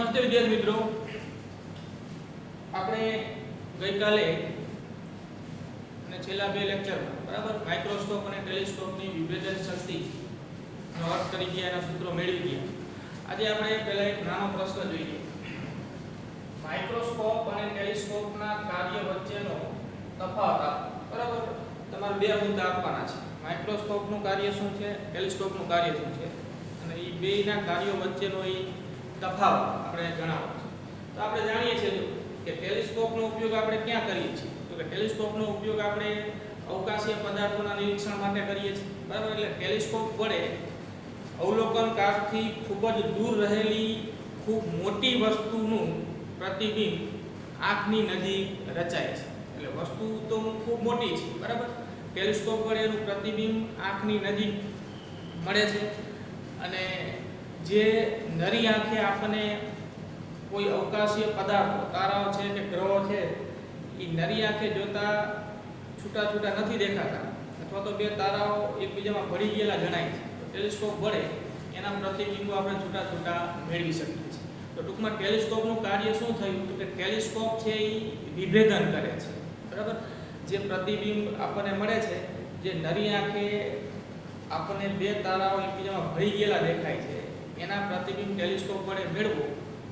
નમસ્તે વિદ્યાર્થી મિત્રો, આપણે ગઈકાલે અને છેલ્લા બે લેક્ચરમાં બરાબર માઇક્રોસ્કોપ અને ટેલિસ્કોપની વિભેદન શક્તિનો અર્થ કરી ગયા, એના સૂત્રો મેળવી ગયા. આજે આપણે પહેલા એક નાનો પ્રશ્ન જોઈએ. માઇક્રોસ્કોપ અને ટેલિસ્કોપના કાર્ય વચ્ચેનો તફાવત આપો. બરાબર, તમારે બે મુદ્દા આપવાના છે. માઇક્રોસ્કોપનું કાર્ય શું છે, ટેલિસ્કોપનું કાર્ય શું છે, અને એ બેયના કાર્યો વચ્ચેનો એ તફાવત આપણે જણાવો છે. તો આપણે જાણીએ છીએ કે ટેલિસ્કોપનો ઉપયોગ આપણે ક્યાં કરીએ છીએ? તો કે ટેલિસ્કોપનો ઉપયોગ આપણે અવકાશીય પદાર્થોના નિરીક્ષણ માટે કરીએ છીએ. બરાબર, એટલે ટેલિસ્કોપ વડે અવલોકનકારથી ખૂબ જ દૂર રહેલી ખૂબ મોટી વસ્તુનું પ્રતિબિંબ આંખની નજીક રચાય છે. એટલે વસ્તુ તો ખૂબ મોટી છે, બરાબર. ટેલિસ્કોપ વડે એનું પ્રતિબિંબ આંખની નજીક મળે છે, અને જે નરી આંખે આપણને કોઈ અવકાશીય પદાર્થો, તારાઓ છે કે ગ્રહો છે, એ નરી આંખે જોતા છૂટા છૂટા નથી દેખાતા, અથવા તો બે તારાઓ એકબીજામાં ભળી ગયેલા જણાય છે. તો ટેલિસ્કોપ વડે એના પ્રતિબિંબો આપણે છૂટા છૂટા મેળવી શકીએ છીએ. તો ટૂંકમાં ટેલિસ્કોપનું કાર્ય શું થયું? તો કે ટેલિસ્કોપ છે એ વિભેદન કરે છે. બરાબર, જે પ્રતિબિંબ આપણને મળે છે, જે નરી આંખે આપણને બે તારાઓ એકબીજામાં ભળી ગયેલા દેખાય છે, એના પ્રતિબિંબ ટેલિસ્કોપ વડે મેળવો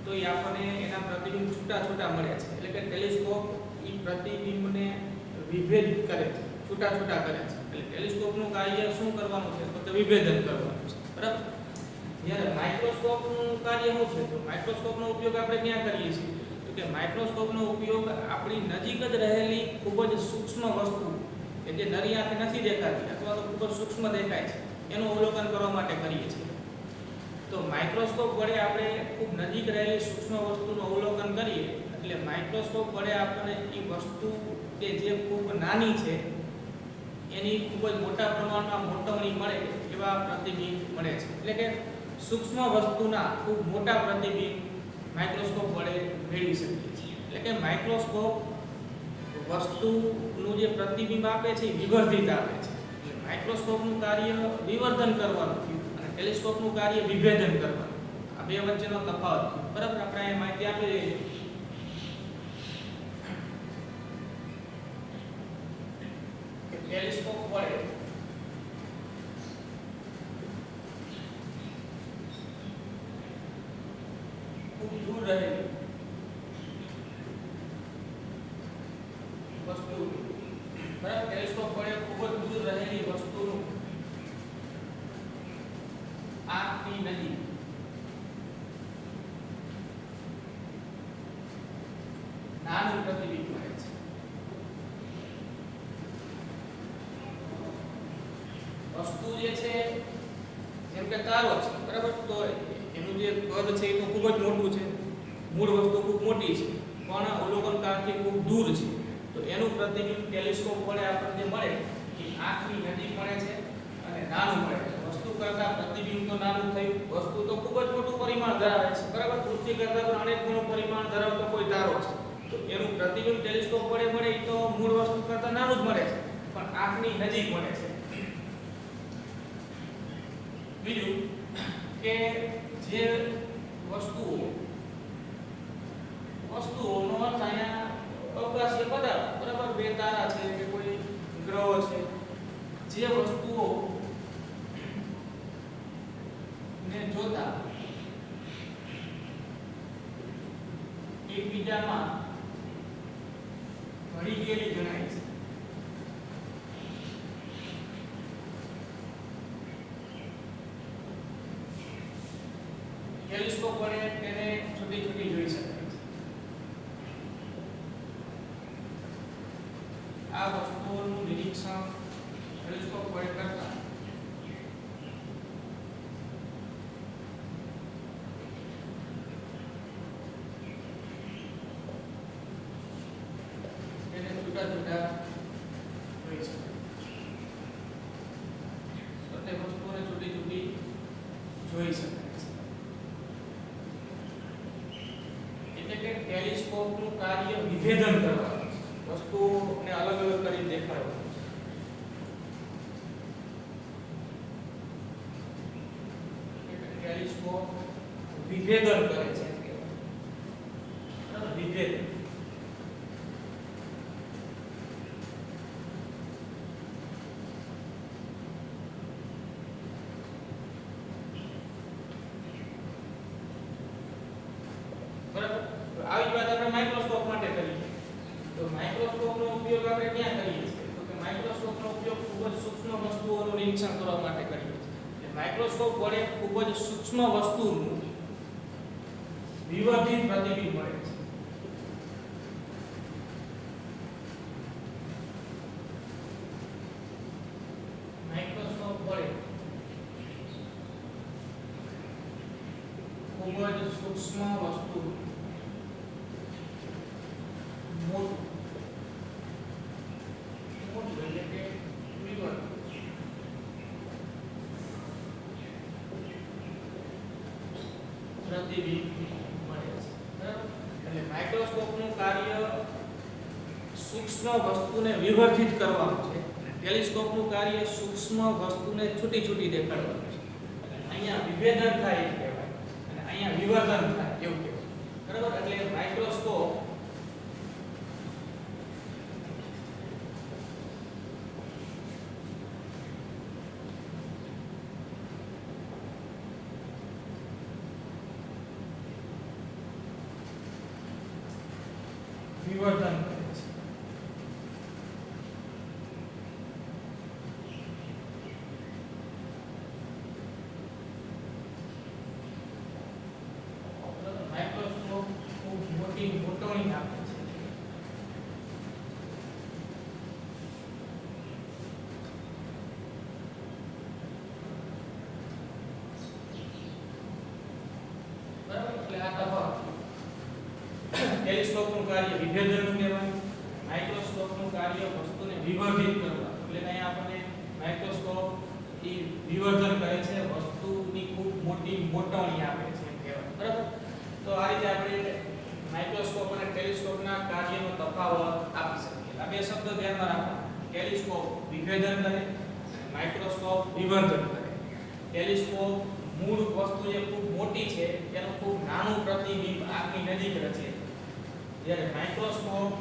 તો એ આપણને એના પ્રતિબિંબ છૂટા છૂટા મળે છે. એટલે કે ટેલિસ્કોપ એ પ્રતિબિંબને વિભેદિત કરે છે, છૂટા છૂટા કરે છે. એટલે ટેલિસ્કોપનું કાર્ય શું કરવાનું છે? તો વિભેદન કરવાનું છે. બરાબર. જ્યારે માઇક્રોસ્કોપનું કાર્ય શું છે? તો માઇક્રોસ્કોપનો ઉપયોગ આપણે ક્યાં કરીએ છીએ? તો કે માઇક્રોસ્કોપનો ઉપયોગ આપણી નજીક જ રહેલી ખૂબ જ સૂક્ષ્મ વસ્તુ કે જે નરી આંખે નથી દેખાતી અથવા તો ખૂબ જ સૂક્ષ્મ દેખાય છે, એનું અવલોકન કરવા માટે કરીએ છીએ. તો માઇક્રોસ્કોપ વડે આપણે ખૂબ નજીક રહેલી સૂક્ષ્મ વસ્તુનું અવલોકન કરીએ એટલે માઇક્રોસ્કોપ વડે આપણને એ વસ્તુ કે જે ખૂબ નાની છે એની ખૂબ જ મોટા પ્રમાણમાં મોટવણી મળે એવા પ્રતિબિંબ મળે છે. એટલે કે સૂક્ષ્મ વસ્તુના ખૂબ મોટા પ્રતિબિંબ માઇક્રોસ્કોપ વડે મેળવી શકીએ છીએ. એટલે કે માઇક્રોસ્કોપ વસ્તુનું જે પ્રતિબિંબ આપે છે એ વિવર્ધિત આપે છે. એટલે માઇક્રોસ્કોપનું કાર્ય વિવર્ધન કરવાનું થયું, ટેલિસ્કોપનું કાર્ય વિભેદન કરવાનું. આ બે વચ્ચેનો તફાવત છે. બરાબર, આપણે અહીં માહિતી આપી રહી છે કે ટેલિસ્કોપ વડે ખૂબ દૂર રહેલી વસ્તુ, બરાબર, ટેલિસ્કોપ વડે ખૂબ જ દૂર રહેલી વસ્તુનું આંખની નજીક નાનું પ્રતિબિંબ મળે છે. વસ્તુ જે છે જેમ કે તારો છે, બરાબર, તો એનું જે કદ છે એ તો ખૂબ જ મોટું છે, મૂળ વસ્તુ ખૂબ મોટી છે, પણ અવલોકનકારથી ખૂબ દૂર છે. તો એનું પ્રતિબિંબ ટેલિસ્કોપ વડે આપણને મળે એ આંખની નજીક મળે છે અને નાનું મળે છે. વસ્તુ કરતા પ્રતિબિંબ તો નાનું થયું, વસ્તુ તો ખૂબ જ મોટું પરિમાણ ધરાવે છે, બરાબર. પૃથ્વી કરતા પણ અનેક ગણું પરિમાણ ધરાવતો કોઈ તારો છે, તો એનું પ્રતિબિંબ ટેલિસ્કોપ વડે મળે એ તો મૂળ વસ્તુ કરતા નાનું જ મળે છે, પણ આંખની નજીક મળે છે. બીજું કે જે વસ્તુઓનો અર્થ અહીંયા અવકાશીય પદાર્થ, બરાબર, બે તારા છે કે કોઈ ગ્રહો છે, જે વસ્તુઓ ને જોતા એકબીજામાં ભળી ગયેલી જણાય છે. ટેલિસ્કોપ વડે તેને છૂટી છૂટી જોઈ શકાય છે. આ વસ્તુઓનું નિરીક્ષણ ટેલિસ્કોપ વડે કરતા તેને છૂટા છૂટા જોઈ શકાય. તો તે વસ્તુઓને છૂટી છૂટી જોઈ શકાય છે. એટલે કે ટેલિસ્કોપનું કાર્ય વિભેદન કરવાનું છે, વસ્તુઓને અલગ અલગ કરી દેખાડવાનું છે. ટેલિસ્કોપ વિભેદન કરે છે. વિભેદન. બરાબર. તો આવી વાત આપણે માઇક્રોસ્કોપ માટે કરીએ. તો માઇક્રોસ્કોપનો ઉપયોગ આપણે ક્યાં કરીએ છીએ? તો કે માઇક્રોસ્કોપનો ઉપયોગ ખૂબ જ સૂક્ષ્મ વસ્તુઓનું નિરીક્ષણ કરવા માટે કરીએ છીએ. માઇક્રોસ્કોપ વડે ખૂબ જ સૂક્ષ્મ વસ્તુનું વિવર્ધિત પ્રતિબિંબ મળે છે. માઇક્રોસ્કોપ વડે ખૂબ જ સૂક્ષ્મ વસ્તુ મોટું એટલે કે વિવર્ત પ્રતિબિંબ મળે છે. બરાબર. એટલે માઇક્રોસ્કોપનું કાર્ય સૂક્ષ્મ વસ્તુને વિવર્ધિત કરવાનું છે. ટેલિસ્કોપનું કાર્ય સૂક્ષ્મ વસ્તુને છૂટી છૂટી દેખાડવાનું છે. અહીંયા વિભેદન થાય એમ કહેવાય અને અહીંયા વિવર્ધન થાય એવું કહેવાય. બરાબર. એટલે માઇક્રોસ્કોપ વિવર્ધન કરે છે. માઇક્રોસ્કોપ ખૂબ મોટી મોટવણી આપે છે. બરાબર. એટલે આ તફાવત. ટેલિસ્કોપનું કાર્ય વિભેદનનું કહેવાય. માઇક્રોસ્કોપનું કાર્ય વસ્તુને વિવર્ધિત કરવા. એટલે અહીંયા આપણને માઇક્રોસ્કોપ એ વિવર્ધન કરે છે, વસ્તુની ખૂબ મોટી મોટવણી આપે છે એમ કહેવાય. બરાબર. તો આ રીતે આપણે માઇક્રોસ્કોપ અને ટેલિસ્કોપના કાર્યનો તફાવત આપી શકીએ. આ બે શબ્દ ધ્યાનમાં રાખો. ટેલિસ્કોપ વિભેદન કરે, માઇક્રોસ્કોપ વિવર્ધન કરે. ટેલિસ્કોપ મૂળ વસ્તુ જે ખૂબ મોટી છે એનું ખૂબ નાનું પ્રતિબિંબ આંખની નજીક રચે. જ્યારે માઇક્રોસ્કોપ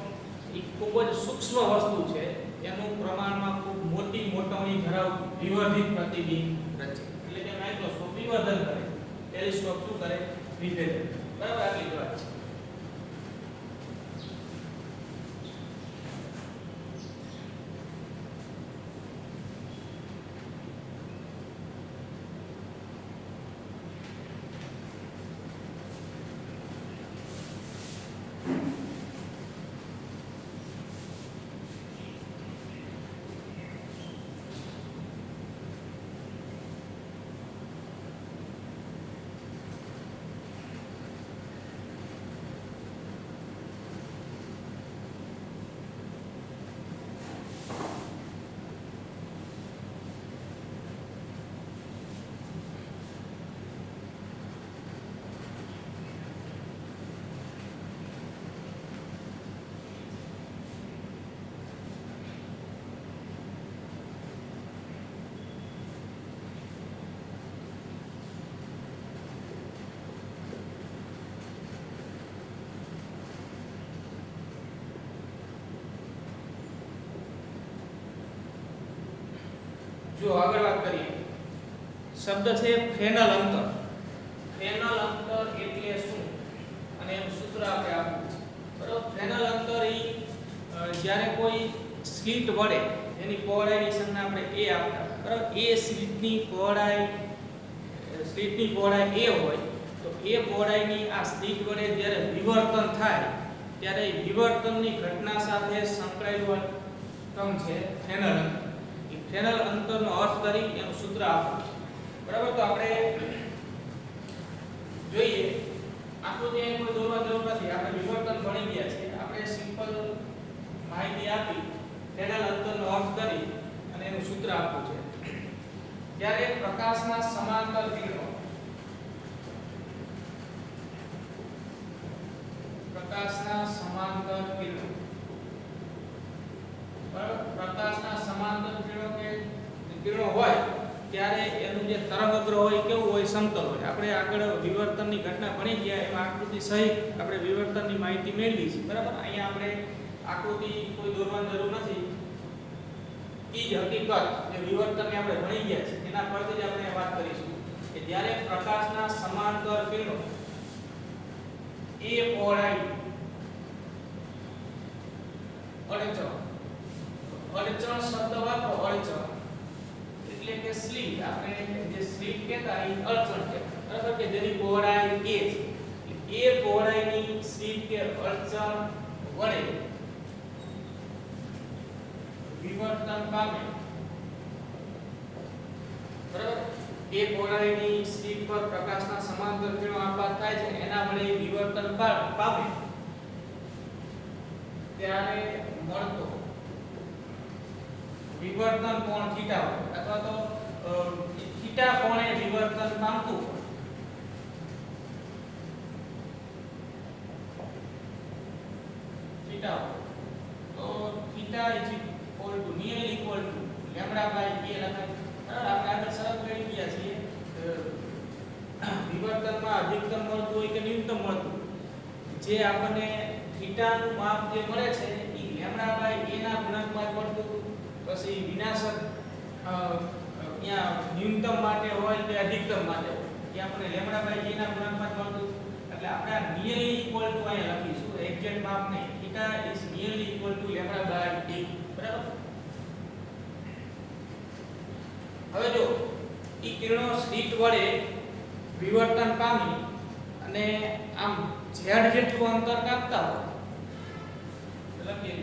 એ ખૂબ જ સૂક્ષ્મ વસ્તુ છે, એનું પ્રમાણમાં ખૂબ મોટી મોટવણી ધરાવતું વિવર્ધિત પ્રતિબિંબ રચે. એટલે કે માઇક્રોસ્કોપ વિવર્ધન કરે, ટેલિસ્કોપ શું કરે? વિભેદન. બરાબર. આટલી જ વાત છે. જો આગળ વાત કરીએ. શબ્દ છે ફ્રેનલ અંતર. ફ્રેનલ અંતર એટલે શું અને એનું સૂત્ર આપણે આપ્યું છે. બરાબર. ફ્રેનલ અંતર એ જ્યારે કોઈ સ્લિટ વડે એની પહોળાઈની સંજ્ઞા આપણે a આપતા. બરાબર. એ સ્લિટની પહોળાઈ a હોય તો એ પહોળાઈની આ સ્લિટ વડે જ્યારે વિવર્તન થાય ત્યારે વિવર્તનની ઘટના સાથે સંકળાયેલું ટર્મ છે ફ્રેનલ અંતર. ફ્રેનલ અંતરનો અર્થ કરી એનું સૂત્ર આપ્યું છે. બરાબર. તો આપણે જોઈએ આકૃતિ અહીં કોઈ દોરવા જરૂર નથી. આપણે વિવર્તન ભણી ગયા છે. આપણે સિમ્પલ માહિતી આપી ફ્રેનલ અંતરનો અર્થ કરી અને એનું સૂત્ર આપ્યું છે. જ્યારે પ્રકાશના સમાંતર કિરણો બરાબર. પ્રકાશના સમાંતર કિરણો હોય ત્યારે એનું જે તરંગ અગ્ર હોય કેવું હોય? સમતલ હોય. આપણે આગળ વિવર્તનની ઘટના ભણી ગયા એમાં આકૃતિ સહિત આપણે વિવર્તનની માહિતી મેળવી છે બરાબર. અહીંયા આપણે આકૃતિ કોઈ દોરવાની જરૂર નથી. એ જ હકીકત જે વિવર્તનને આપણે ભણી ગયા છે એના પરથી જ આપણે વાત કરીશું કે જ્યારે પ્રકાશના સમાંતર કિરણો એ પહોળાઈ અડચણ શબ્દ વાપરો અડચણ એટલે કે સ્લિટ આપણે જે સ્લિટ કહેતા એ અડચણ કહેતા બરાબર કે જેની પહોળાઈ a છે એ પહોળાઈની સ્લિટ કે અડચણ વડે વિવર્તન પામે બરાબર. એ પહોળાઈની સ્લિટ પર પ્રકાશના સમાંતર કિરણો આપાત થાય છે એના વડે વિવર્તન પામે ત્યારે મળતો વિવર્તન કોણ થીટા હોય અથવા તો થીટા કોણે વિવર્તન પામતું હોય થીટા તો theta is equal to nearly equal to lambda by a લખાય બરાબર. આપણે આગળ સરળ કરી ગયા છીએ વિવર્તનમાં અધિકતમ મળતું હોય કે ન્યૂનતમ મળતું જે આપણને થીટાનું માપ જે મળે છે એ લેમ્ડા બાય a ના ગુણાંકમાં મળતું. પછી વિનાશક અહીંયા ન્યૂનતમ માટે હોય કે અધિકતમ માટે હોય કે આપણે લેમ્ડા બાય a ના ગુણાંકમાં મળતું. એટલે આપણે આ નિયરલી ઇક્વલ ટુ અહીંયા લખીશું એક્ઝેક્ટ માપ નહીં. Theta is nearly equal to lambda by a બરાબર. હવે જો ઈ કિરણો સ્લિટ વડે વિવર્તન પામી અને આમ z જેટલું અંતર કાપતા હોય લખીએ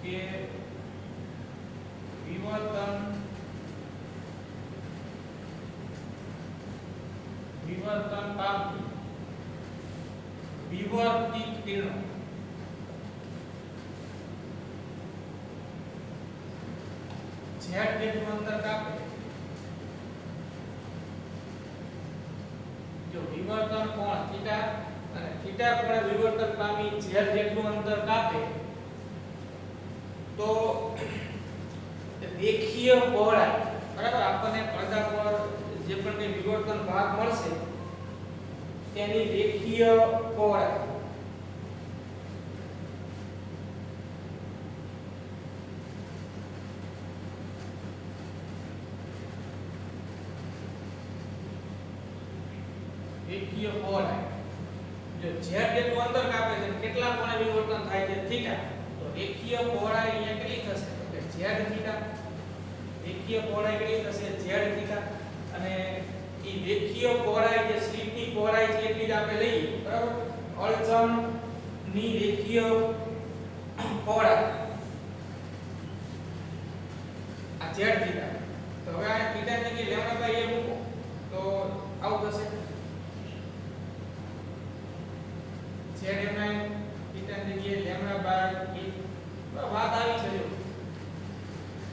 કે વિવર્તન પામી વિવર્તિત કિરણો z જેટલું અંતર કાપે જો વિવર્તન કોણ થીટા અને થીટા કોણે વિવર્તન પામી z જેટલું અંતર કાપે તો રેખીય પહોળાઈ બરાબર આપણને પડદા પર જે પણ કઈ વિવર્તન ભાગ મળશે તેની રેખીય પહોળાઈ રેખીય પહોળાઈ જો z જેટલું અંતર કાપે છે કેટલા કોણે વિવર્તન થાય છે થીટા તો રેખીય પહોળાઈ અહીંયા કેટલી થશે તો કે z થીટા રેખીય પહોળાઈ કેટલી થશે z થીટા અને ઈ રેખીય પહોળાઈ જે સ્લિટની પહોળાઈ છે એટલી જ આપણે લઈએ બરાબર. અડચણ ની રેખીય પહોળાઈ આ z થીટા તો હવે આ થીટા ની જગ્યાએ લેમ્ડા બાય a મૂકો તો આવું થશે z થીટા ની જગ્યાએ લેમ્ડા બાય a વાત આવી છે જો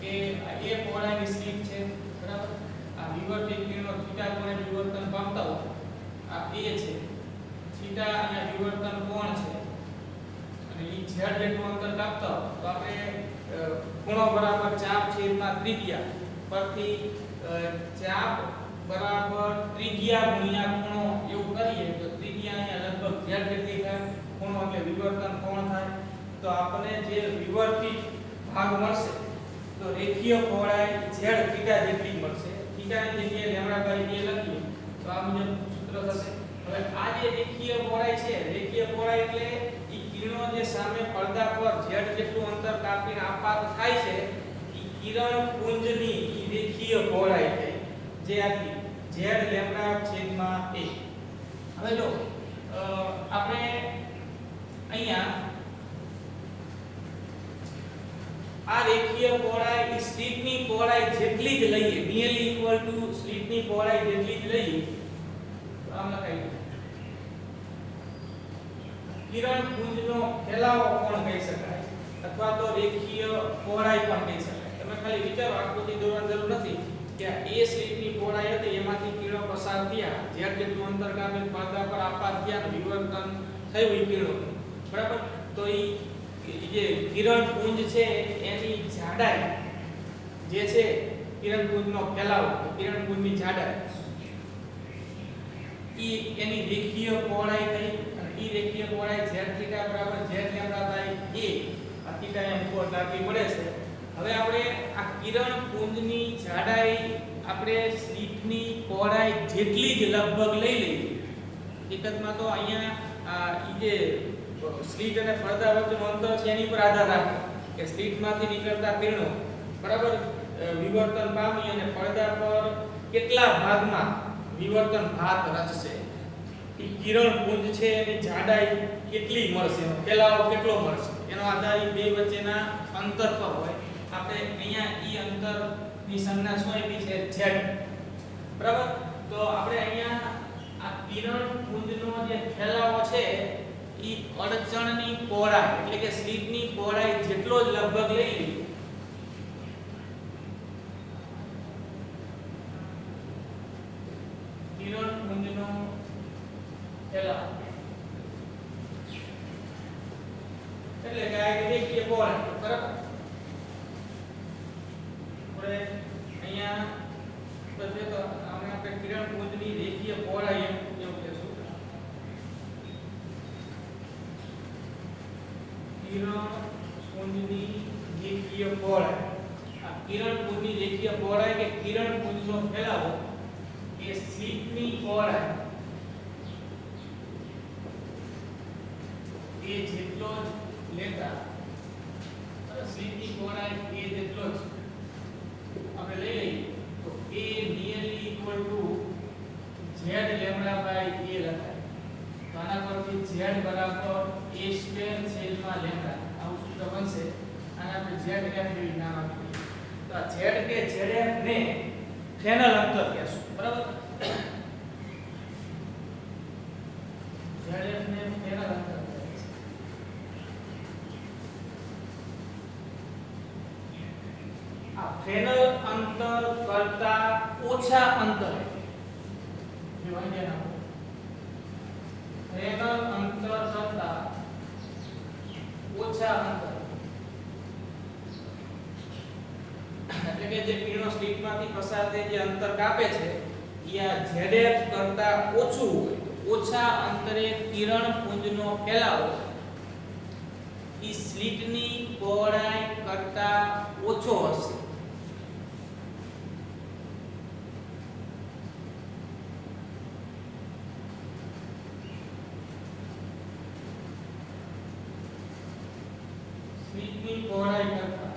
કે આ a પહોળાઈની સ્લિટ છે બરાબર. આ વિવર્તિત કિરણો થીટા કોણે વિવર્તન પામતા હોય આ a છે થીટા અહીંયા વિવર્તન કોણ છે અને ઈ z જેટલું અંતર કાપતા હોય તો આપણે ખૂણો બરાબર ચાપ છેદમાં ત્રિજ્યા પરથી ચાપ બરાબર ત્રિજ્યા ગુણ્યા ખૂણો એવું કરીએ તો ત્રિજ્યા અહીંયા લગભગ z જેટલી થાય ખૂણો એટલે વિવર્તન કોણ થાય તો આપણને જે વિવર્તિત ભાગ મળશે તો રેખીય પહોળાઈ z થીટા જેટલી મળશે. થીટાની જગ્યાએ લેમ્ડા બાય a લખીએ તો આ મુજબ સૂત્ર થશે. હવે આ જે રેખીય પહોળાઈ છે રેખીય પહોળાઈ એટલે ઈ કિરણો જે સામે પડદા પર z જેટલું અંતર કાપીને આપાત થાય છે ઈ કિરણ પુંજની ઈ રેખીય પહોળાઈ છે જે આટલી z લેમ્ડા છેદમાં a. હવે જો આપણે અહીંયા આ રેખીય પહોળાઈ સ્લિટની પહોળાઈ જેટલી જ લઈએ નિયરલી ઇક્વલ ટુ સ્લિટની પહોળાઈ જેટલી જ લઈએ તો આમ લખાય કિરણ પુંજનો ફેલાવો કોણ કહી શકાય અથવા તો રેખીય પહોળાઈ પણ કહી શકાય. તમે ખાલી વિચારો આકૃતિ દોરવાની જરૂર નથી કે આ a સ્લિટની પહોળાઈ હતી એમાંથી કિરણો પસાર થયા z જેટલું અંતર કાપીને પડદા પર આપાત થયા વિવર્તન થયું ઈ કિરણોનું બરાબર. તો ઈ જે કિરણ પુંજ છે એની જાડાઈ જે છે કિરણ પુંજનો ફેલાવો કિરણ પુંજની જાડાઈ ઈ એની રેખીય પહોળાઈ થઈ અને ઈ રેખીય પહોળાઈ z થીટા બરાબર z લેમ્ડા બાય a આ થીટા એમ કોટ લાગી મળે છે. હવે આપણે આ કિરણ પુંજની જાડાઈ આપણે સ્લિટની પહોળાઈ જેટલી જ લગભગ લઈ લઈએ. હકીકતમાં તો અહીંયા ઈ જે સ્લિટ અને પડદા વચ્ચેનું અંતર છે એની પર આધાર રાખે કે સ્લિટમાંથી નીકળતા કિરણો બરાબર વિવર્તન પામી અને પડદા પર કેટલા ભાગમાં વિવર્તન ભાત રચશે. ઈ કિરણ પુંજ છે એની જાડાઈ કેટલી મળશે, એનો ફેલાવો કેટલો મળશે, એનો આધાર ઈ બે વચ્ચેના અંતર પર હોય. આપણે અહીંયા ઈ અંતરની સંજ્ઞા શું આપી છે z બરાબર. તો આપણે અહીંયા આ કિરણ પુંજનો જે ફેલાવો છે ઈ અડચણની પહોળાઈ એટલે કે સ્લિટની પહોળાઈ જેટલો જ લગભગ લઈ લઈએ. કિરણ પુંજનો ફેલાવો એટલે કે આ રેખીય પહોળાઈ બરાબર. આપણે અહીંયા બધે તો આપણે કિરણ પુંજની રેખીય પહોળાઈ એવું કહેશું. કિરણ પુંજની રેખીય પહોળાઈ. આ કિરણ પુંજની રેખીય પહોળાઈ કે કિરણ પુંજનો ફેલાવો એ સ્લિટની પહોળાઈ એ જેટલો જ લેતા સ્લિટની પહોળાઈ એ જેટલો જ આપણે લઈ લઈએ તો a nearly equal to z lambda by a લખાય. તો આના પરથી z બરાબર a સ્ક્વેર છેદમાં લેમ્ડા આવું સૂત્ર બનશે. આને આપણે z f નામ આપીએ. તો આ z કે zf ને ફ્રેનલ અંતર કહેશું બરાબર. zf ને ફ્રેનલ અંતર આ ફ્રેનલ અંતર કરતા ઓછા અંતરે ફ્રેનલ અંતર કરતા ઓછા અંતર એટલે કે જે કિરણો સ્લિટમાંથી પસાર થઈ જે અંતર કાપે છે એ આ zf કરતા ઓછું હોય. ઓછા અંતરે કિરણ પુંજનો ફેલાવો ઈ સ્લિટની પહોળાઈ કરતા ઓછો હશે. સ્લિટની પહોળાઈ કરતા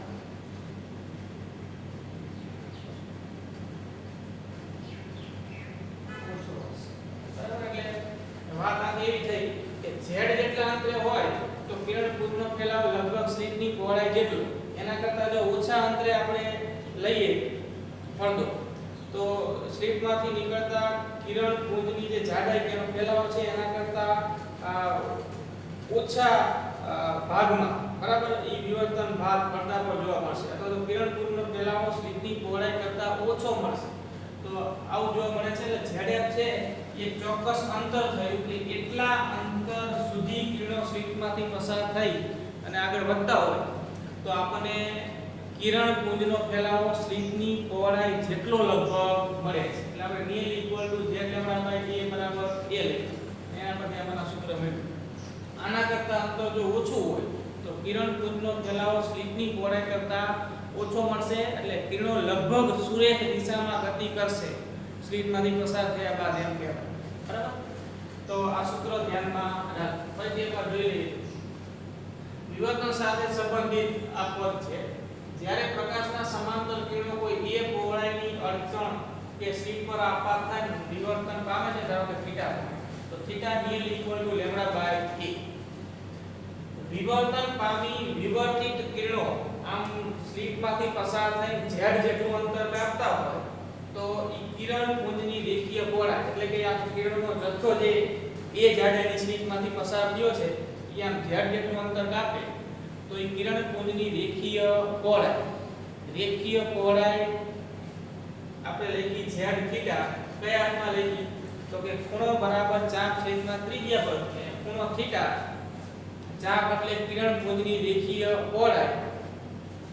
ઓછો હશે. બરાબર. એટલે વાત આ એવી થઈ કે z જેટલા અંતરે હોય તો કિરણ પુંજનો ફેલાવો લગભગ સ્લિટની પહોળાઈ જેટલો. એના કરતા જો ઓછા અંતરે આપણે લઈએ પડદો તો સ્લિટમાંથી નીકળતા કિરણ પુંજની જે જાડાઈ કે એનો ફેલાવો છે એના કરતા ઓછા ભાગમાં બરાબર ઈ વિવર્તન ભાગ પડદા પર જોવા મળશે અથવા તો કિરણ પુંજનો ફેલાવો સ્લિટની પહોળાઈ કરતા ઓછો મળશે. તો આવું જોવા મળે છે. એટલે zf છે એ ચોક્કસ અંતર થયું કે એટલા અંતર સુધી કિરણો સ્લિટમાંથી પસાર થઈ અને આગળ વધતા હોય તો આપણને કિરણ પુંજનો ફેલાવો સ્લિટની પહોળાઈ જેટલો લગભગ મળે છે. એટલે આપણે nearly equal to z lambda by a બરાબર a લઈએ. એના પરથી આપણને સૂત્ર મળ્યું. આના કરતા અંતર જો ઓછું હોય તો કિરણ પુંજનો ફેલાવો સ્લિટની પહોળાઈ કરતા ઓછો મળશે. એટલે કિરણો લગભગ સુરેખ દિશામાં ગતિ કરશે સ્લિટમાંથી પસાર થયા બાદ એમ કહેવાય. બરાબર. તો આ સૂત્ર ધ્યાનમાં રાખ. ફરીથી એકવાર જોઈ લઈએ. વિવર્તન સાથે સંબંધિત આ પદ છે. જ્યારે પ્રકાશના સમાંતર કિરણો કોઈ a પહોળાઈની અડચણ કે સ્લિટ પર આપાત થાય વિવર્તન પામે છે ધારો કે થીટા તો theta nearly equal to lambda by a. વિવર્તન પામી વિવર્તિત કિરણો આમ સ્લિટમાંથી પસાર થઈ z જેટલું અંતર કાપતા હોય તો ઈ કિરણ પુંજની રેખીય પહોળાઈ એટલે કે આ કિરણનો જથ્થો જે a જાડાઈની સ્લિટમાંથી પસાર થયો છે ઈ આમ z જેટલું અંતર કાપે તો ઈ કિરણ પુંજની રેખીય પહોળાઈ આપણે લખી z થીટા કયા અર્થમાં લખી તો કે ખૂણો બરાબર ચાપ છેદમાં ત્રિજ્યા પર છે. ખૂણો થીટા ચાપ એટલે કિરણ પુંજની રેખીય પહોળાઈ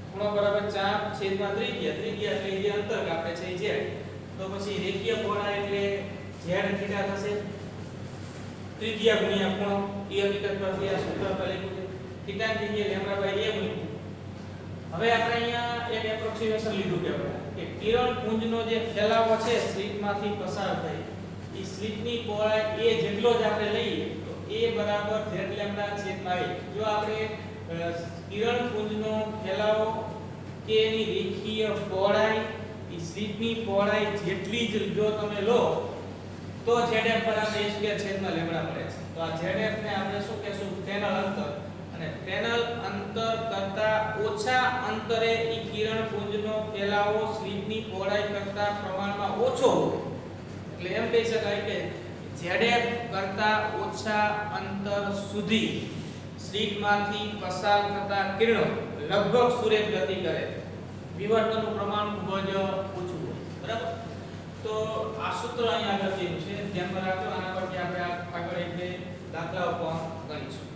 ખૂણો બરાબર ચાપ છેદમાં ત્રિજ્યા એટલે જે અંતર કાપે છે z તો પછી રેખીય પહોળાઈ એટલે z થીટા થશે. ત્રિજ્યા ગુણ્યા ખૂણો એ હકીકત પરથી આ સૂત્ર પર લખ્યું છે થીટા ની જગ્યાએ લેમ્બડા બાય a મૂક્યું. હવે આપણે અહીંયા એક એપ્રોક્સિમેશન લીધું કે કિરણ પુંજનો જે ફેલાવો છે સ્લિટમાંથી પસાર થઈ એ સ્લિટની પહોળાઈ a જેટલો જ આપણે લઈએ તો a બરાબર z લેમ્બડા છેદમાં a. જો આપણે કિરણ પુંજનો ફેલાવો કે એની રેખીય પહોળાઈ એ સ્લિટની પહોળાઈ જેટલી જ જો તમે લો તો zf બરાબર a સ્ક્વેર છેદમાં લેમ્બડા મળે છે. તો આ zf ને આપણે શું કહેશું પેનલ અંતર, અને પેનલ અંતર કરતા ઓછા અંતરે ઈ કિરણ પુંજનો ફેલાવો સ્લિટની પહોળાઈ કરતા પ્રમાણમાં ઓછો હોય એટલે એમ કહી શકાય કે zf કરતા ઓછા અંતર સુધી સ્લિટમાંથી પસાર થતા કિરણો લગભગ સૂર્ય ગતિ કરે, વિવર્તનનું પ્રમાણ ખૂબ જ ઓછું હોય. બરાબર? તો આ સૂત્ર અહીંયા આગળ જેનું છે ધ્યાનમાં રાખજો. આના પરથી આપણે આગળ એક બે દાખલાઓ પણ ગણીશું.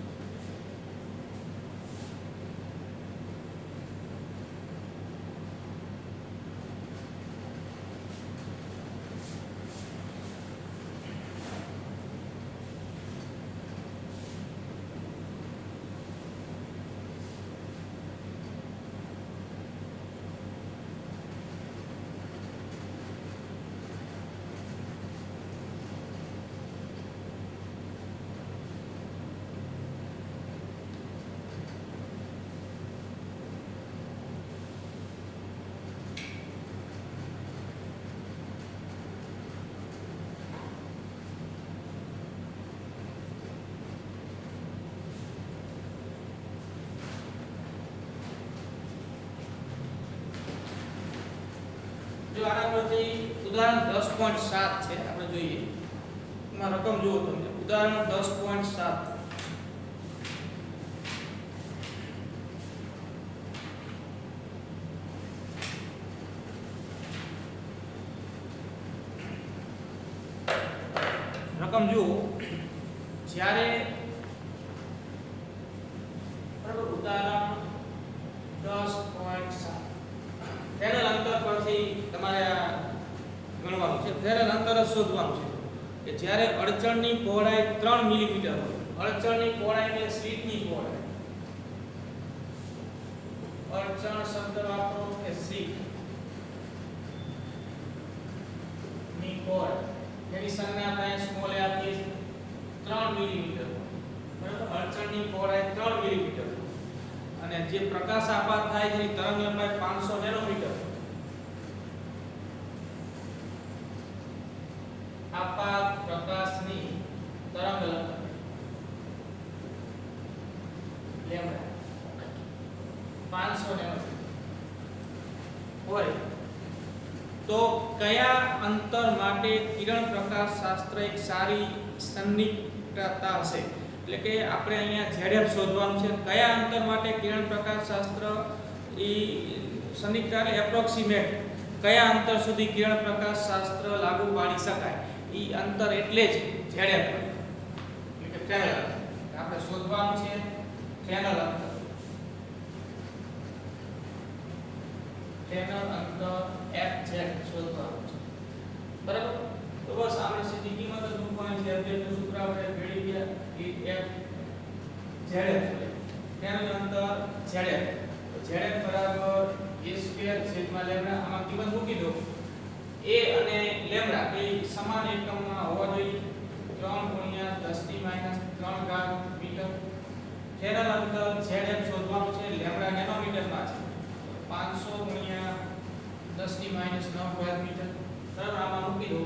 જો આના પરથી ઉદાહરણ 10.7 છે આપણે જોઈએ. એમાં રકમ જુઓ તમે. ઉદાહરણ 10.7 રકમ જુઓ. જ્યારે બરાબર ઉદાહરણ 10.7 પેનલ અંતર પરથી તમારે ગણવાનું છે. પેનલ અંતર શોધવાનું છે કે જ્યારે અડચણની પહોળાઈ 3 મિલીમીટર હોય. અડચણની પહોળાઈ એટલે સ્લિટની પહોળાઈ. અડચણ શબ્દ વાપરો કે સ્લિટ ની પહોળાઈ એની સંજ્ઞા આપણે સ્મોલ એ આપીએ છીએ 3 મિલીમીટર. બરાબર? અડચણની પહોળાઈ 3 મિલીમીટર અને જે પ્રકાશ આપાત થાય છે તરંગ લંબાઈ 500 નેનોમીટર. આપાત પ્રકાશની તરંગ લંબાઈ લેમ્બડા 500 નેનોમીટર હોય તો કયા અંતર માટે કિરણ પ્રકાશ શાસ્ત્ર એક સારી સન્નિકટતા હશે? એટલે કે આપણે અહીંયા zf શોધવાનું છે. કયા અંતર માટે કિરણ પ્રકાશ શાસ્ત્ર ઈ સન્નિકટતા એટલે એપ્રોક્સિમેટ કયા અંતર સુધી કિરણ પ્રકાશ શાસ્ત્ર લાગુ પાડી શકાય ઈ અંતર એટલે જ zf એટલે કે ફ્રેનલ. આપણે શોધવાનું છે ફ્રેનલ અંતર. ફ્રેનલ અંતર fz શોધવાનું છે. બરાબર? તો બસ આપણે સીધી કિંમત જ મૂકવાની છે. અધ્યયનનું સૂત્ર આપણે ભેળી ગયા કે f zf ફ્રેનલ અંતર zf. તો zf બરાબર a સ્ક્વેર છેદમાં લેમ્બડા. આમાં કિંમત મૂકી દો. a અને લેમ્બડા એ સમાન એકમમાં હોવા જોઈએ. 3 ગુણ્યા 10 ની -3 ઘાત મીટર. ફ્રેનલ અંતર zf શોધવાનું છે. લેમ્બડા નેનોમીટરમાં છે. 500 ગુણ્યા 10 ની -9 ઘાત મીટર. બરાબર? આમાં મૂકી દો.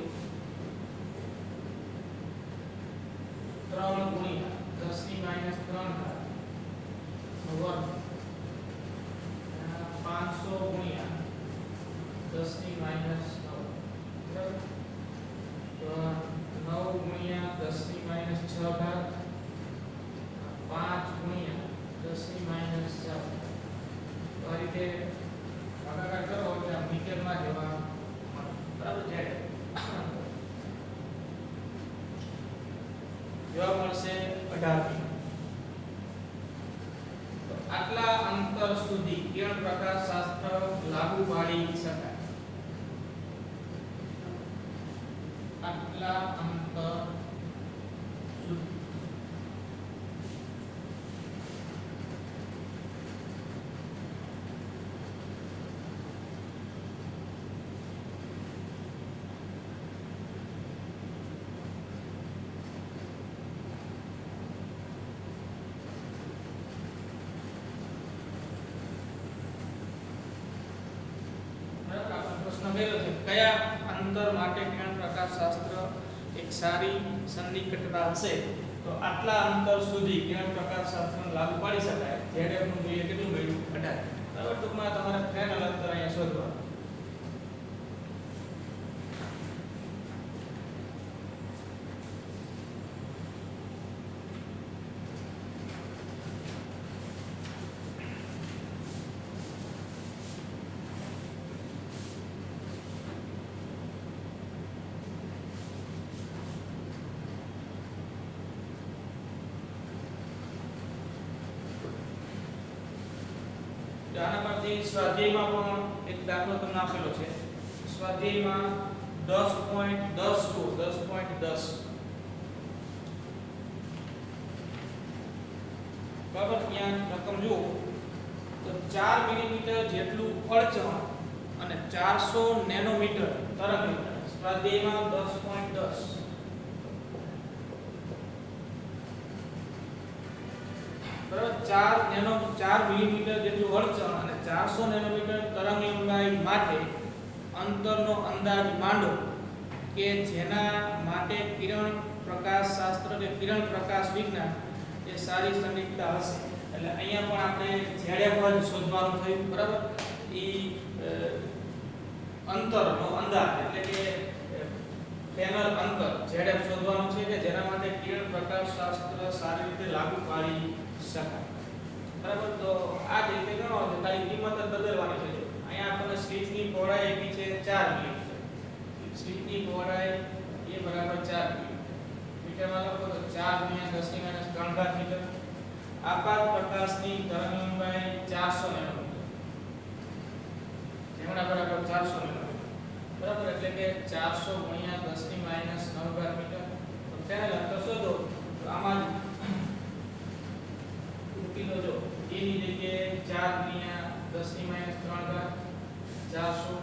3 ગુણ્યા 10 ની -3 ઘાત વર્ગ 500 ગુણ્યા 10 ની -9. બરાબર? તો 9 ગુણ્યા 10 ની -6 ઘાત 5 ગુણ્યા 10 ની -4. તો આ રીતે ભાગાકાર કરો એટલે મીટરમાં જવાબ મળે. બરાબર છે? જવાબ મળશે 18 મીટર. તો આટલા અંતર સુધી કિરણ પ્રકાશ શાસ્ત્ર લાગુ પાડી શકાય. આટલા અંતર સુધી કયા અંતર માટે કિરણ પ્રકાશ શાસ્ત્ર એક સારી સન્નિકટતા હશે તો આટલા અંતર સુધી કિરણ પ્રકાશ શાસ્ત્રને લાગુ પાડી શકાય. ZF નું મૂલ્ય કેટલું મળ્યું 18. બરાબર. ટૂંકમાં તમારે ફ્રેનલ અંતર અહીંયા શોધવાનું. આના પરથી સ્વાધ્યાયમાં પણ એક દાખલો તમને આપેલો છે. સ્વાધ્યાયમાં 10.10 બરાબર. ત્યાં રકમ જુઓ તો 4 મિલીમીટર જેટલું અડચણ અને 400 નેનોમીટર તરંગ. સ્વાધ્યાયમાં 10.10 બરાબર. 4 મિલીમીટર જેટલું અડચણ અને 400 નેનોમીટર તરંગ લંબાઈ માટે અંતરનો અંદાજ માંડો કે જેના માટે કિરણ પ્રકાશ શાસ્ત્ર કે કિરણ પ્રકાશ વિજ્ઞાન એ સારી સન્નિકટતા હશે. એટલે અહીંયા પણ આપણે ZF જ શોધવાનું થયું. બરાબર. ઈ અંતરનો અંદાજ એટલે કે પેનલ અંતર ZF શોધવાનું છે કે જેના માટે કિરણ પ્રકાશ શાસ્ત્ર સારી રીતે લાગુ પાડી શકાય. બરાબર. તો આ જ રીતે ગણો તો ખાલી કિંમત જ બદલવાની છે. અહીંયા આપણને સ્લિટની પહોળાઈ આપી છે 4 મિલીમીટર. સ્લિટની પહોળાઈ એ બરાબર 4 મીટરમાં લખો તો 4 × 10⁻³ મીટર. આપાત પ્રકાશની તરંગ લંબાઈ 400 નેનોમીટર. જેમના બરાબર 400 નેનોમીટર. બરાબર. એટલે કે 400 × 10⁻⁹ મીટર. તો તેને અંતર શોધો તો આમાં કિલો જો એની જગ્યાએ 4 × 10⁻³ 400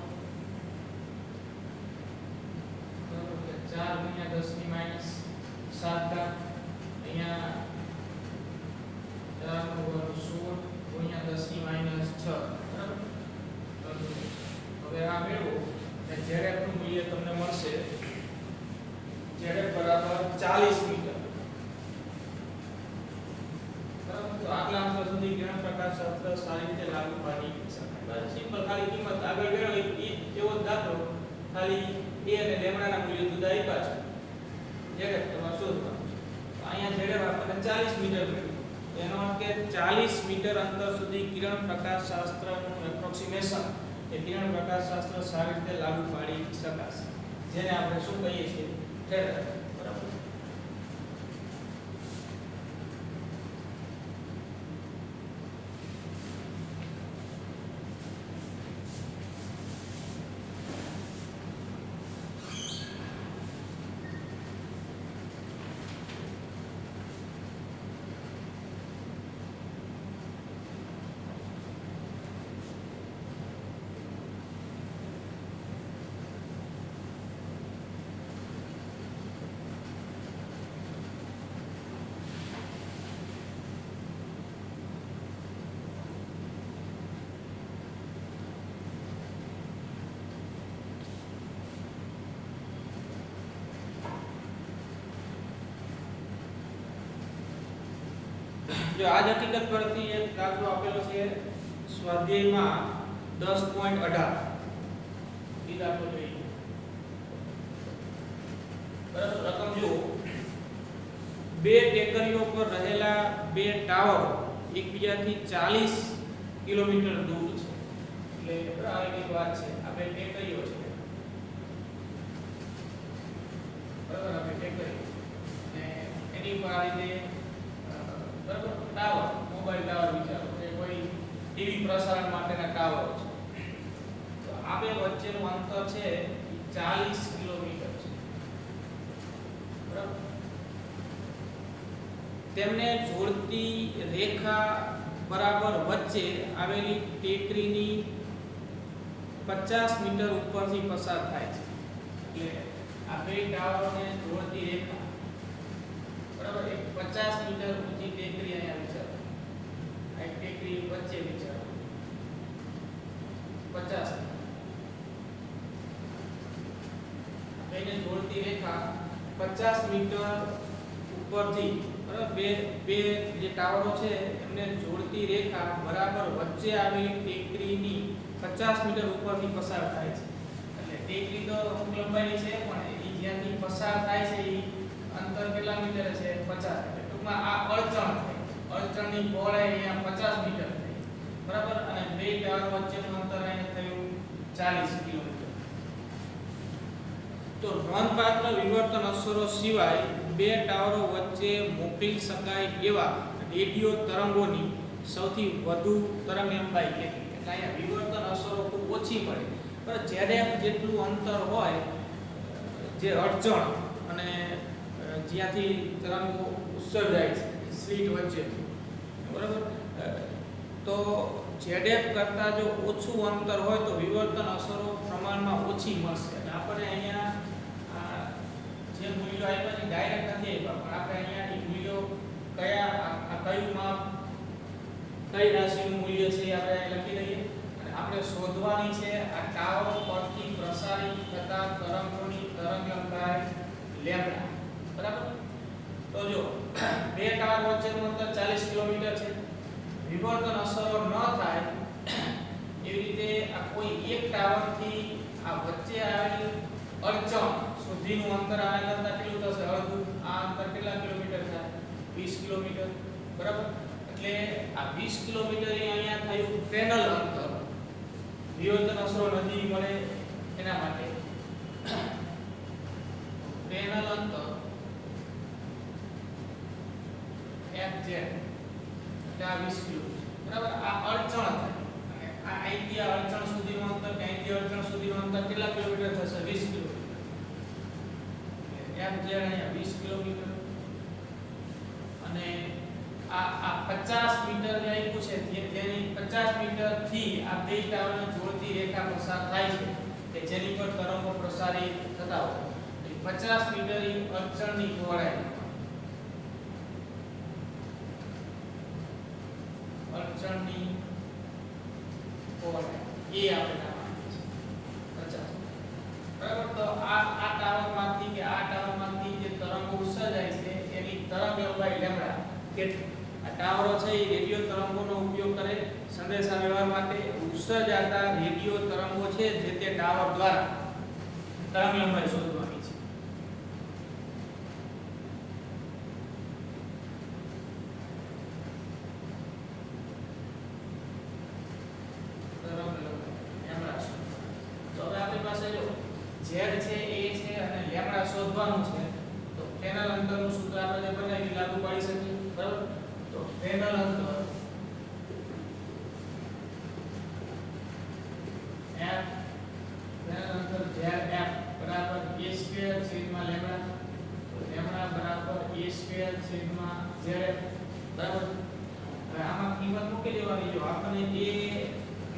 બરાબર. 4 × 10⁻⁷ અહીંયા 4 નો વર્ગ 16 × 10⁻⁶ બરાબર. હવે આ મેળવો અને ZF નું મૂલ્ય તમને મળશે. ZF બરાબર 40 મીટર. તો આટલા અંતર સુધી કિરણ પ્રકાશ શાસ્ત્ર સારી રીતે લાગુ પાડી શકાય. બસ સિમ્પલ. ખાલી કિંમત આગળ મેળવી ઈ એવો જ દાખલો, ખાલી a અને લેમ્ડાના મૂલ્ય જુદા આપ્યા છે. ZF તમારે શોધવાનું. તો અહીંયા ZF આપણને 40 મીટર મળ્યું. એનો અર્થ કે 40 મીટર અંતર સુધી કિરણ પ્રકાશ શાસ્ત્રનું એપ્રોક્સિમેશન એ કિરણ પ્રકાશ શાસ્ત્ર સારી રીતે લાગુ પાડી શકાશે. જેને આપણે શું કહીએ છીએ? થેટર. બરાબર. જો આ જ હકીકત પરથી એક દાખલો આપેલો છે સ્વાધ્યાયમાં 10.18. ઈ દાખલો જોઈએ. બરાબર. રકમ જુઓ. બે ટેકરીઓ પર રહેલા બે ટાવર એકબીજાથી 40 કિલોમીટર દૂર છે. એટલે આ એક વાત છે. આ બે ટેકરીઓ છે. બરાબર. આ બે ટેકરીઓ ને એની પર આ રીતે બરાબર ટાવર, મોબાઈલ ટાવર વિચારો કે કોઈ ટીવી પ્રસારણ માટેના ટાવર છે. તો આ બે વચ્ચેનું અંતર છે 40 કિલોમીટર છે. બરાબર. તેમને જોડતી રેખા બરાબર વચ્ચે આવેલી ટેકરીની 50 મીટર ઉપરથી પસાર થાય છે. એટલે આ બે ટાવરોને જોડતી રેખા બરાબર એક 50 મીટર ઊંચી ટેકરી અહીંયા વિચારો. આ ટેકરી વચ્ચે વિચારો 50. બેને જોડતી રેખા 50 મીટર ઉપરથી બરાબર બે જે ટાવરો છે એમને જોડતી રેખા બરાબર વચ્ચે આવેલી ટેકરીની 50 મીટર ઉપરથી પસાર થાય છે. એટલે ટેકરી તો અમુક લંબાઈની છે પણ એ જ્યાંથી પસાર થાય છે એ અંતર કેટલા મીટર છે? 50. એટલે ટૂંકમાં આ અડચણ થાય. અડચણની પહોળાઈ અહીંયા 50 મીટર થઈ બરાબર. અને બે ટાવર વચ્ચેનું અંતર અહીંયા થયું 40 કિલોમીટર. તો નોંધપાત્ર વિવર્તન અસરો સિવાય બે ટાવરો વચ્ચે મોકલી શકાય એવા રેડિયો તરંગોની સૌથી વધુ તરંગ લંબાઈ કેટલી? એટલે અહીંયા વિવર્તન અસરો ખૂબ ઓછી પડે પણ જ્યારે જેટલું અંતર હોય જે અડચણ અને જ્યાંથી તરંગો ઉત્સર્જાય છે સ્લીટ વચ્ચે બરાબર, તો ઝેડએફ કરતાં જો ઓછું અંતર હોય તો વિવર્તન અસરો પ્રમાણમાં ઓછી મળશે. એટલે આપણે અહીંયા જે મૂલ્યો આપ્યા છે ડાયરેક્ટ નથી આપ્યા પણ આપણે અહીંયા એ મૂલ્યો કયું માપ કઈ રાશિનું મૂલ્ય છે એ આપણે લખી દઈએ અને આપણે શોધવાની છે આ ટાવર પરથી પ્રસારિત થતા તરંગોની તરંગ લંબાઈ લેમ્બડા બરાબર. તો જો બે ટાવર વચ્ચેનું અંતર 40 કિલોમીટર છે. વિવર્તન અસરો ન થાય એવી રીતે આ કોઈ એક ટાવરથી આ વચ્ચે આવેલી અડચણ સુધીનું અંતર આના કરતા કેટલું થશે? અડધું. આ અંતર કેટલા કિલોમીટર થાય? 20 કિલોમીટર બરાબર. એટલે આ 20 કિલોમીટર અહીંયા થયું પેનલ અંતર. વિવર્તન અસરો નથી મળે એના માટે પેનલ અંતર FZ એટલે આ 20 કિલોમીટર બરાબર. આ અડચણ થાય અને આ અહીંથી આ અડચણ સુધીનું અંતર કે અહીંથી અડચણ સુધીનું અંતર કેટલા કિલોમીટર થશે? 20 કિલોમીટર. FZ અહીંયા 20 કિલોમીટર અને આ 50 મીટર જે આપ્યું છે તેની 50 મીટર થી આ બે ટાવરને જોડતી રેખા પસાર થાય છે કે જેની પર તરંગો પ્રસારિત થતા હોય. 50 મીટર ની અડચણની પહોળાઈ અડચણની પહોળાઈ એ આપણે નાખવાની છે 50 બરાબર. તો આ ટાવરમાંથી કે આ ટાવરમાંથી જે તરંગો ઉત્સર્જાય છે એની તરંગ લંબાઈ લેમ્બડા કેટલી? આ ટાવરો છે એ રેડિયો તરંગોનો ઉપયોગ કરે સંદેશા વ્યવહાર માટે. ઉત્સર્જાતા રેડિયો તરંગો છે જે તે ટાવર દ્વારા તરંગ લંબાઈ શોધવાની છે. તરંગ લંબાઈ લેમ્બડા. તો હવે આપણી પાસે જો z છે a છે અને લેમ્બડા શોધવાનું છે તો પેનલ અંતરનું સૂત્ર આપણે જે બનાવી લાગુ પાડી શકીએ બરાબર. તો પેનલ અંતર f પેનલ અંતર zf બરાબર a² છેદમાં લેમ્બડા. તો લેમ્બડા બરાબર a² છેદમાં zf બરાબર. હવે આમાં કિંમત મૂકી દેવાની. જો આપણને a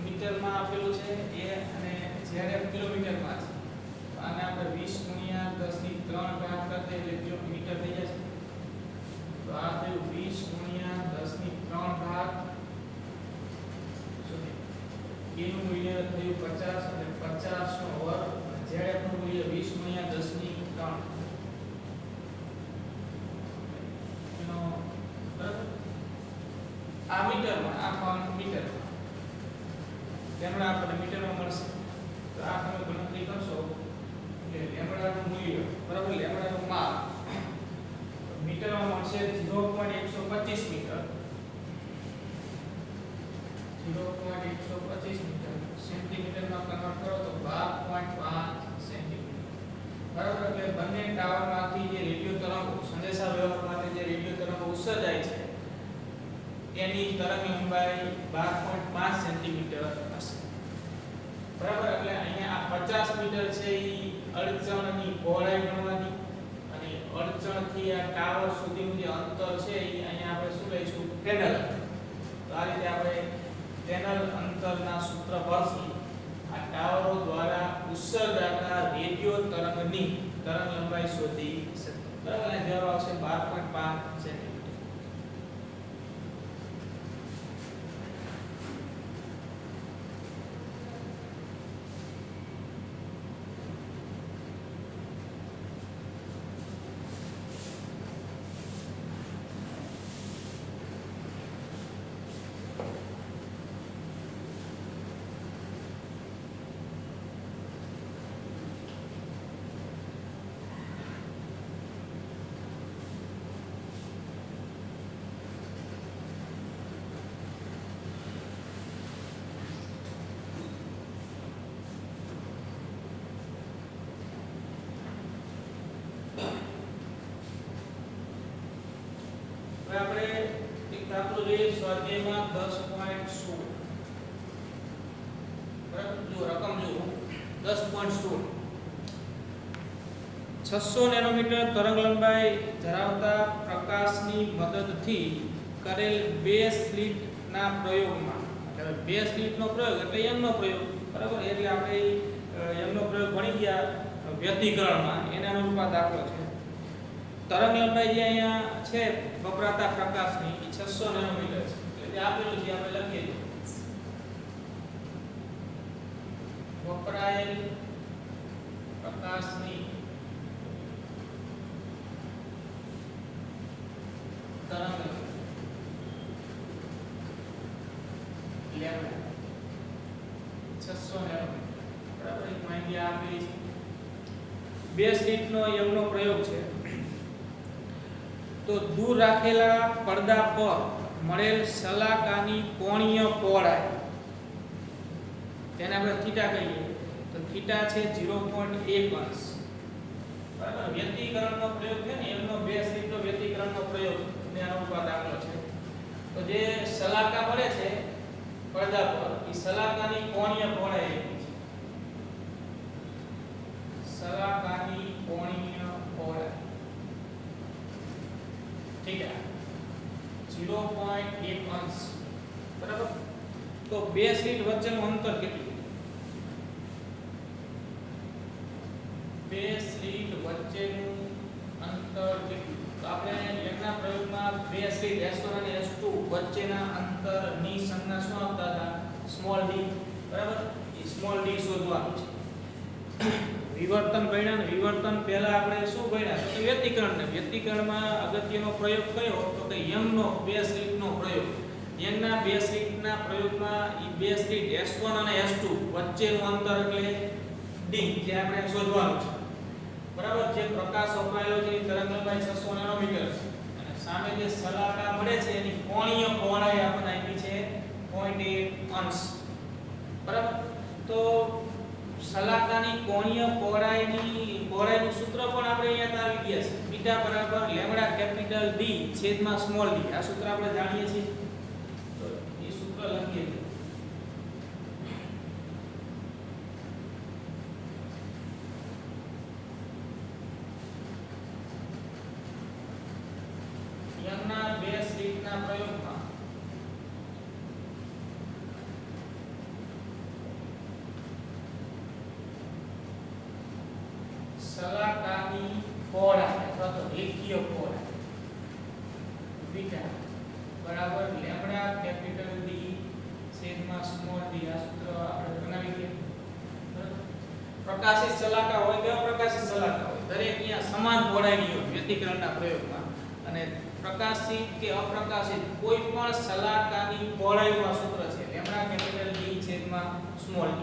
મીટરમાં આપેલું છે a અને zf કિલોમીટરમાં છે તો આને આપણે 20 * 10³ ભાગ કરતે એટલે કિલોમીટર થઈ જશે. તો આ થયું 20 * 10³ ભાગ સુધી. a નું મૂલ્ય થયું 50 અને 50 નો વર્ગ. zf નું મૂલ્ય 20 * 10³ એનો બરાબર. આ મીટરમાં આ પણ મીટરમાં લેમ્બડા આપણને મીટરમાં મળશે. તો આ તમે ગણતરી કરશો એટલે લેમ્બડાનું મૂલ્ય બરાબર લેમ્બડાનું માપ મીટરમાં મળશે 0.125 મીટર. 0.125 મીટર સેન્ટીમીટરમાં કન્વર્ટ કરો તો 12.5 સેન્ટીમીટર બરાબર. એટલે બંને ટાવરમાંથી જે રેડિયો તરંગો સંદેશા વ્યવહાર માટે જે રેડિયો તરંગો ઉત્સર્જાય છે એની તરંગ લંબાઈ 12.5 સેન્ટીમીટર હશે બરાબર. એટલે અહીંયા આ 50 મીટર છે એ અડચણની પહોળાઈ ગણવાની અને અડચણથી આ ટાવર સુધીનું જે અંતર છે એ અહીંયા આપણે શું લઈશું? પેનલ. તો આ રીતે આપણે પેનલ અંતરના સૂત્ર પરથી આ ટાવરો દ્વારા ઉત્સર્જાતા રેડિયો તરંગની તરંગ લંબાઈ શોધી શકીએ બરાબર. અને જવાબ આવશે 12.5 સેન્ટીમીટર. હવે આપણે એક દાખલો જોઈએ સ્વાધ્યાયમાં 10.16 બરાબર જો રકમ જુઓ 10.16 600 નેનોમીટર તરંગલંબાઈ ધરાવતા પ્રકાશની મદદથી કરેલ બે સ્લિટના પ્રયોગમાં એટલે બે સ્લિટનો પ્રયોગ એટલે યંગનો પ્રયોગ બરાબર એટલે આપણે યંગનો પ્રયોગ ભણી ગયા વ્યતિકરણમાં એના અનુરૂપ આ દાખલો છે તરંગલંબાઈ જે અહીંયા છે વપરાતા પ્રકાશની એ 600 નેનોમીટર છે એટલે આપેલું છે આપણે લખીએ છીએ વપરાયેલ પ્રકાશની તરંગ લેમ્ડા 600 નેનોમીટર બરાબર એક માહિતી આપેલી છે બે સ્લિટનો યંગનો પ્રયોગ છે તો દૂર રાખેલા પડદા પર મળેલ શલાકાની કોણીય પહોળાઈ તેને આપણે થીટા કહીએ તો થીટા છે 0.1 અંશ બરાબર વ્યતિકરણનો પ્રયોગ છે ને એમનો બે સ્લિટનો વ્યતિકરણનો પ્રયોગ ને અનુરૂપ દાખલો છે તો જે શલાકા મળે છે પડદા પર એ શલાકાની કોણીય પહોળાઈ છે શલાકાની કોણીય પહોળાઈ ઠીક છે 0.1 અંશ બરાબર તો બે સ્લિટ વચ્ચેનું અંતર કેટલું બે સ્લિટ વચ્ચેનું અંતર કેટલું તો આપણે લેખના પ્રયોગમાં બે સ્લિટ S1 અને S2 વચ્ચેના અંતરની સંજ્ઞા શું આપતા હતા સ્મોલ d બરાબર એ સ્મોલ d શોધવાનું છે વિવર્તન ગણ્યા ને વિવર્તન પહેલા આપણે શું ગણ્યા તો કે વ્યતિકરણ ને વ્યતિકરણમાં અગત્યનો પ્રયોગ કયો તો કે યંગનો બે સ્લિટનો પ્રયોગ યંગના બે સ્લિટના પ્રયોગમાં એ બે સ્લિટ S1 અને S2 વચ્ચેનું અંતર એટલે d જે આપણે શોધવાનું છે બરાબર જે પ્રકાશ વપરાયેલો છે એ તરંગલંબાઈ 600 નેનોમીટર છે અને સામે જે શલાકા મળે છે એની કોણીય પહોળાઈ આપણને આપી છે 0.1 અંશ બરાબર તો શલાકાની કોણીય પહોળાઈનું સૂત્ર પણ આપણે અહીંયા આવી ગયા છે બીટા બરાબર લેમ્ડા કેપિટલ D છેદમાં સ્મોલ d આ સૂત્ર આપણે જાણીએ છીએ તો એ સૂત્ર લખીએ યંગના બે સ્લિટના પ્રયોગમાં શલાકાની પહોળાઈ અથવા તો રેખીય પહોળાઈ બીટા બરાબર લેમ્ડા કેપિટલ D છેદમાં સ્મોલ d આ સૂત્ર આપણે બનાવી દઈએ બરાબર પ્રકાશિત શલાકા હોય કેવા પ્રકાશિત શલાકા હોય દરેક અહીંયા સમાન પહોળાઈની હોય વ્યતિકરણના પ્રયોગમાં અને પ્રકાશિત કે અપ્રકાશિત કોઈ પણ શલાકાની પહોળાઈનું આ સૂત્ર છે લેમ્ડા કેપિટલ D છેદમાં સ્મોલ d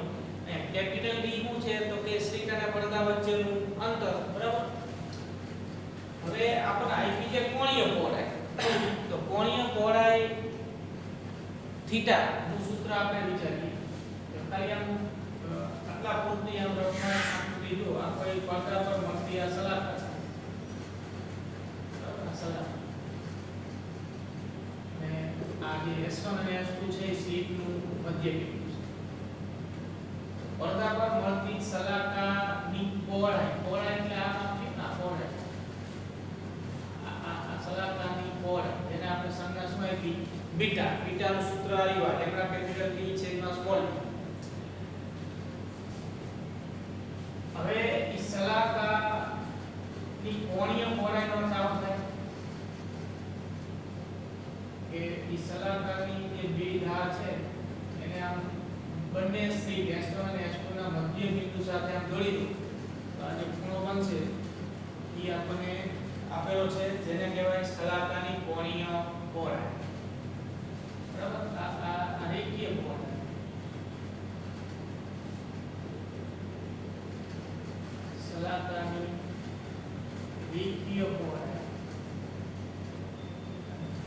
કેપિટલ D શું છે તો કે સ્લિટ અને પડદા વચ્ચેનું અંતર બરાબર હવે આપણે આપી છે કોણીય પહોળાઈ તો કોણીય પહોળાઈ થીટા નું સૂત્ર આપણે વિચારીએ તો ખાલી આમ આટલા પૂરતી આમ રફમાં આકૃતિ જો આ કોઈ પડદા પર મળતી આ શલાકા છે બરાબર આ શલાકા ને આ જે S1 અને S2 છે એ સ્લિટનું મધ્ય બિંદુ પડદા પર મળતી શલાકાની પહોળાઈ એટલે આ કેટલા પહોળાઈ આ શલાકાની પહોળાઈ જેને આપણે સંજ્ઞા શું આપી બીટા બીટાનું સૂત્ર આવ્યું લેમ્ડા કેપિટલ D છેદમાં સ્મોલ d હવે ઈ શલાકાની કોણીય પહોળાઈનો અર્થ આવો થાય કે ઈ શલાકાની જે બે ધાર છે એને આમ બંને સ્લિટ S1 અને S2 ના મધ્ય બિંદુ સાથે આમ જોડી દો તો આ જે ખૂણો બનશે એ આપણને આપેલો છે જેને કહેવાય શલાકાની કોણીય પહોળાઈ બરાબર આ રેખીય પહોળાઈ શલાકાની રેખીય પહોળાઈ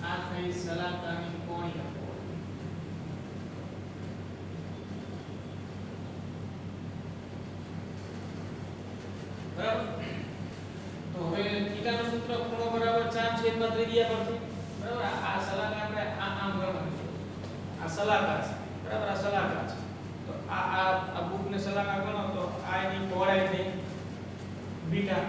આ થઈ શલાકાની કોણીય બરાબર તો હવે થીટાનું સૂત્ર ખૂણો બરાબર 4 છેદમાં ત્રિજ્યા પરથી બરાબર આ સલાક આપણે આમ ગણવાનું છે આ સલાકા છે બરાબર આ સલાકા છે તો આ બુકને સલાકા ગણો તો આ એની પહોળાઈ થઈ બીટા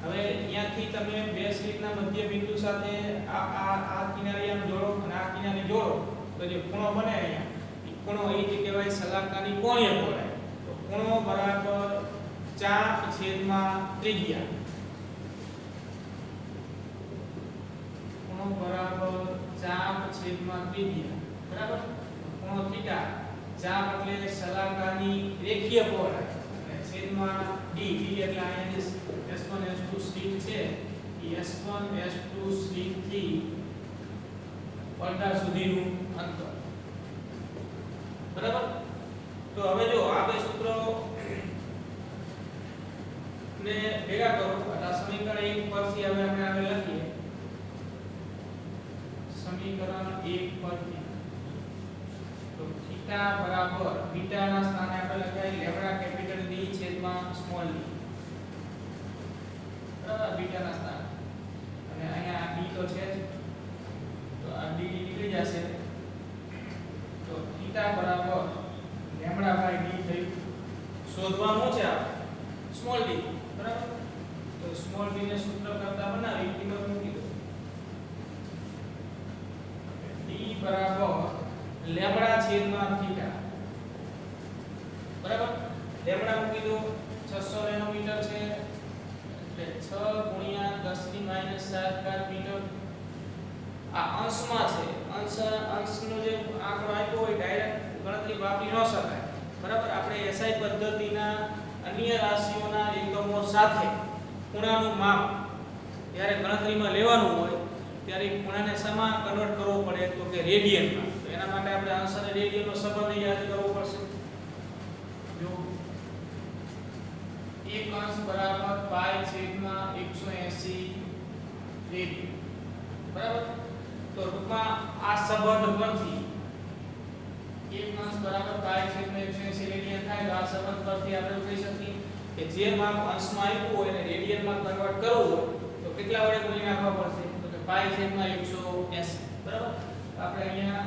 હવે અહીંયાથી તમે બે સ્લિટના મધ્ય બિંદુ સાથે આ કિનારી આમ જોડો અને આ કિનારી જોડો તો જે ખૂણો બને અહીંયા એ ખૂણો એ જે કહેવાય સલાકાની કોણીય પહોળાઈ તો ખૂણો બરાબર ચાપ છેદમાં ત્રિજ્યા ખૂણો બરાબર ચાપ છેદમાં ત્રિજ્યા બરાબર ખૂણો થીટા ચાપ એટલે સલાકાની રેખીય પહોળાઈ અને છેદમાં d એટલે અહીંયા જે s1 s2 સ્લિટ છે એ s1 s2 સ્લિટ થી પડદા સુધીનું અંતર બરાબર તો હવે જો આ બે સૂત્રો ને ભેગા કરો એટલે સમીકરણ 1 પરથી હવે આપણે આગળ લખીએ સમીકરણ 1 પરથી તો થીટા બરાબર બીટા ના સ્થાને આપણે લખાય લેમ્ડા કેપિટલ d છેદમાં સ્મોલ d બરાબર બીટા ના સ્થાને અને અહીંયા d તો છે જ તો આ d નીકળી જશે તો થીટા બરાબર લેમ્ડા બાય d થઈ શોધવાનું છે આ સ્મોલ d બરાબર તો સ્મોલ d ને સૂત્ર કરતા બનાવી કિંમત મૂકી દો d બરાબર લેમ્ડા છેદમાં થીટા બરાબર લેમ્ડા મૂકી દો 600 નેનોમીટર છે એટલે 6 ગુણ્યા 10 ની -7 ઘાત મીટર આ અંશમાં છે અંશનો જે આંકડો આપ્યો હોય ડાયરેક્ટ ગણતરી વાપરી ન શકાય બરાબર આપણે SI પદ્ધતિના અન્ય રાશિઓના એકમો સાથે ખૂણાનું માપ જ્યારે ગણતરીમાં લેવાનું હોય ત્યારે ખૂણાને શેમાં કન્વર્ટ કરવો પડે તો કે રેડિયનમાં તો એના માટે આપણે અંશ અને રેડિયનનો સંબંધ યાદ કરવો પડશે જો 1 અંશ બરાબર પાઈ છેદમાં 180 રેડિયન બરાબર તો ટૂંકમાં આ સંબંધ પરથી 1 અંશ બરાબર પાઈ છેદમાં 180 રેડિયન થાય તો આ સંબંધ પરથી આપણે કહી શકીએ કે જે માપ અંશમાં આપ્યું હોય એને રેડિયનમાં કન્વર્ટ કરવું હોય તો કેટલા વડે ગુણી નાખવા પડશે તો કે પાઈ છેદમાં 180 બરાબર આપણે અહીંયા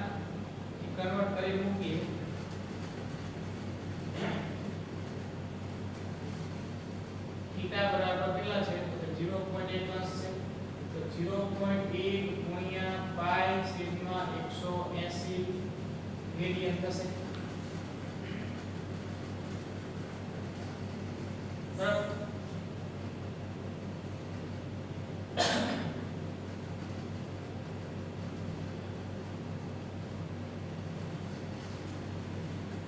કન્વર્ટ કરી મૂકીએ થીટા બરાબર કેટલા છે તો 0.1 અંશ છે તો 0.1 ગુણ્યા પાઈ છેદમાં 180 રેડિયન થશે બરાબર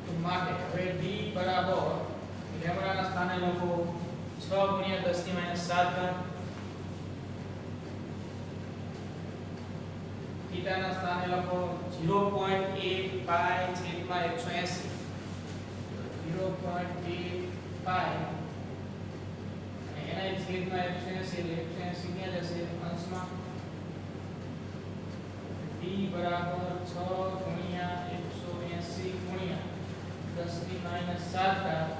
તો માટે હવે d બરાબર લેમ્ડા ના સ્થાને લખો 6 ગુણ્યા 10 ની -7 ઘાત થીટા ના સ્થાને લખો 0.8 પાઈ છેદમાં 180 0.8 પાઈ અને એના છેદમાં 180 એટલે 180 ક્યાં જશે અંશમાં d બરાબર 6 ગુણ્યા 180 ગુણ્યા 10 ની -7 ઘાત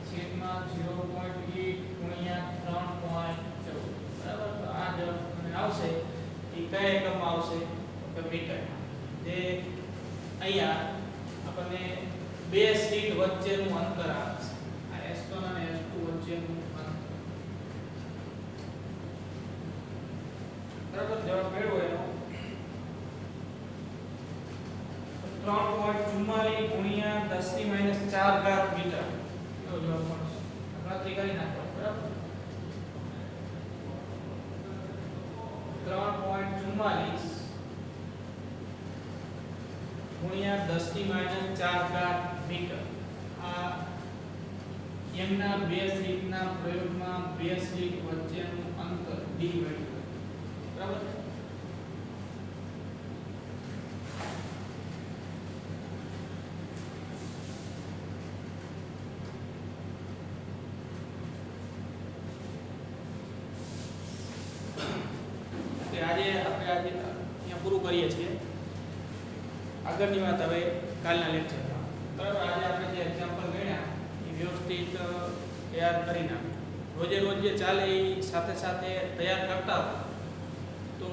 છેદમાં 0.8 ગુણ્યા 3.14 બરાબર તો આ જવાબ તમને આવશે એ કયા એકમમાં આવશે તો મીટર જે અહીંયા આપણને બે સ્લિટ વચ્ચેનું અંતર આવે છે આ S1 અને S2 વચ્ચેનું અંતર બરાબર જવાબ મેળવો એનો 3.44 ગુણ્યા 10 ની -4 ઘાત મીટર એવો જવાબ મળશે ગણતરી કરી નાખો બરાબર 3.44 ગુણ્યા 10 ની -4 ઘાત મીટર આ યંગના બે સ્લિટના પ્રયોગમાં બે સ્લિટ વચ્ચેનું અંતર d મળ્યું બરાબર આજે આપણે અહીંયા પૂરું કરીએ છીએ આગળની વાત હવે કાલના લેક્ચરમાં બરાબર આજે આપણે જે એક્ઝામ્પલ ગણ્યા એ વ્યવસ્થિત તૈયાર કરી નાખો રોજે રોજ જે ચાલે એ સાથે સાથે તૈયાર કરતા હો તો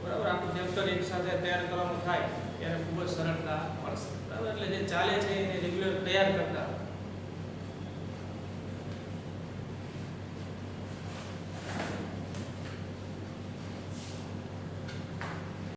બરાબર, આખું ચેપ્ટર એક સાથે તૈયાર કરવાનું થાય ત્યારે ખૂબ જ સરળતા મળશે. બરાબર, એટલે જે ચાલે છે એને રેગ્યુલર તૈયાર કરતા